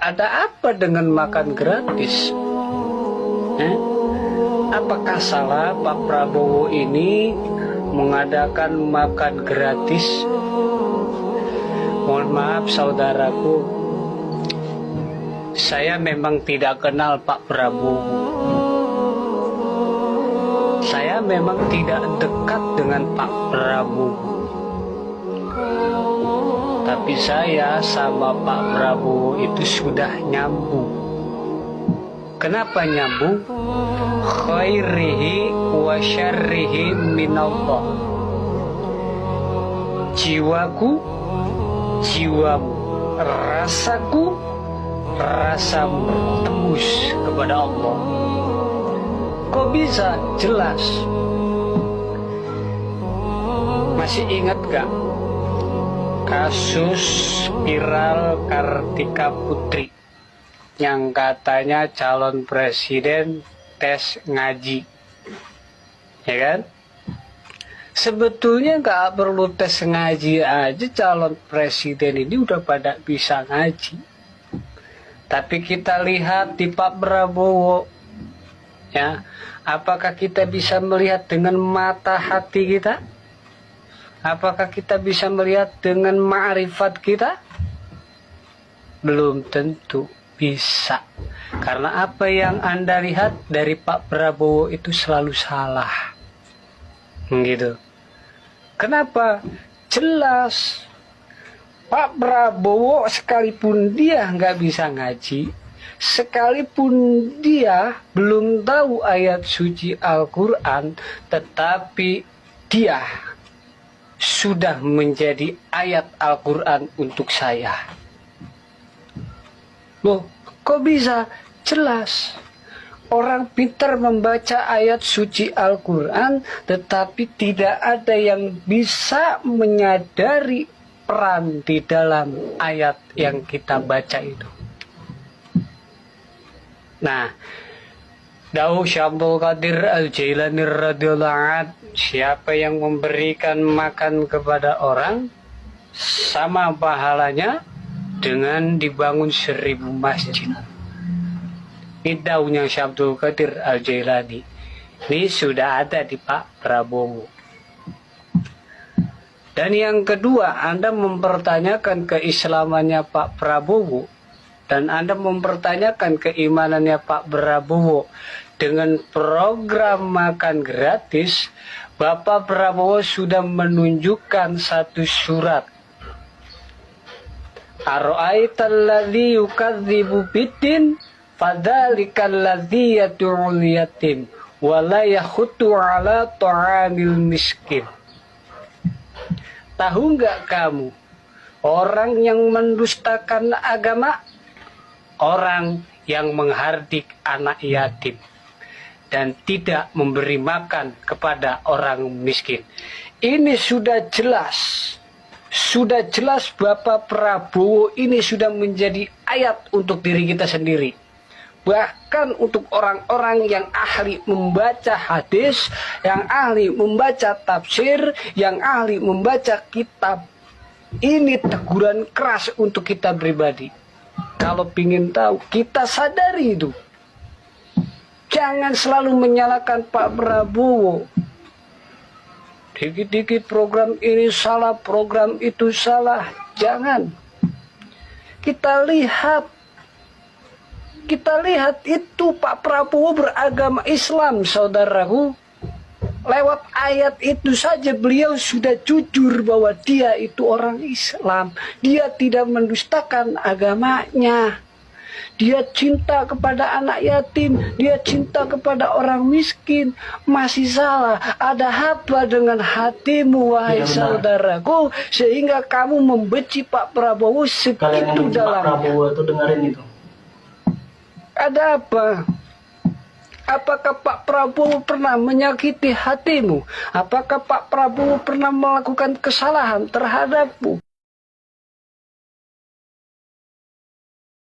Ada apa dengan makan gratis? Apakah salah Pak Prabowo ini mengadakan makan gratis? Mohon maaf saudaraku, saya memang tidak kenal Pak Prabowo. Saya memang tidak dekat dengan Pak Prabowo. Tapi saya sama Pak Prabowo itu sudah nyambung. Kenapa nyambung? Khairihi wa syarrihi minallah. Jiwaku, jiwamu, rasaku, rasamu tembus kepada Allah. Kok bisa jelas? Masih ingat gak kasus viral Kartika Putri yang katanya calon presiden tes ngaji, ya kan? Sebetulnya nggak perlu tes ngaji aja, calon presiden ini udah pada bisa ngaji. Tapi kita lihat di Pak Prabowo, ya, apakah kita bisa melihat dengan mata hati kita? Apakah kita bisa melihat dengan ma'rifat kita? Belum tentu bisa. Karena apa yang Anda lihat dari Pak Prabowo itu selalu salah. Gitu. Kenapa? Jelas. Pak Prabowo sekalipun dia nggak bisa ngaji, sekalipun dia belum tahu ayat suci Al-Quran, tetapi dia sudah menjadi ayat Al-Quran untuk saya. Loh, kok bisa? Jelas. Orang pintar membaca ayat suci Al-Quran, tetapi tidak ada yang bisa menyadari peran di dalam ayat yang kita baca itu. Nah, Dawuh Syekh Abdul Qadir Al-Jailani radhiyallahu anhu, siapa yang memberikan makan kepada orang sama pahalanya dengan dibangun 1000 masjid. Ini dawuhnya Syekh Abdul Qadir Al-Jailani. Ini sudah ada di Pak Prabowo. Dan yang kedua, Anda mempertanyakan keislamannya Pak Prabowo dan Anda mempertanyakan keimanannya Pak Prabowo dengan program makan gratis. Bapak Prabowo sudah menunjukkan satu surat. Ara'aital ladzi yukadzibu biddin fadzalikal ladzi yad'ul yatim wa la yakhutu ala ta'amil miskin. Tahu nggak kamu orang yang mendustakan agama? Orang yang menghardik anak yatim dan tidak memberi makan kepada orang miskin. Ini sudah jelas. Sudah jelas Bapak Prabowo ini sudah menjadi ayat untuk diri kita sendiri. Bahkan untuk orang-orang yang ahli membaca hadis, yang ahli membaca tafsir, yang ahli membaca kitab. Ini teguran keras untuk kita pribadi. Kalau ingin tahu, kita sadari itu. Jangan selalu menyalahkan Pak Prabowo. Dikit-dikit program ini salah, program itu salah. Jangan. Kita lihat itu Pak Prabowo beragama Islam, saudaraku. Lewat ayat itu saja beliau sudah jujur bahwa dia itu orang Islam. Dia tidak mendustakan agamanya. Dia cinta kepada anak yatim. Dia cinta kepada orang miskin. Masih salah. Ada apa dengan hatimu, wahai saudaraku, sehingga kamu membenci Pak Prabowo segitu dalam. Pak Prabowo itu dengerin itu. Ada apa? Apakah Pak Prabowo pernah menyakiti hatimu? Apakah Pak Prabowo pernah melakukan kesalahan terhadapmu?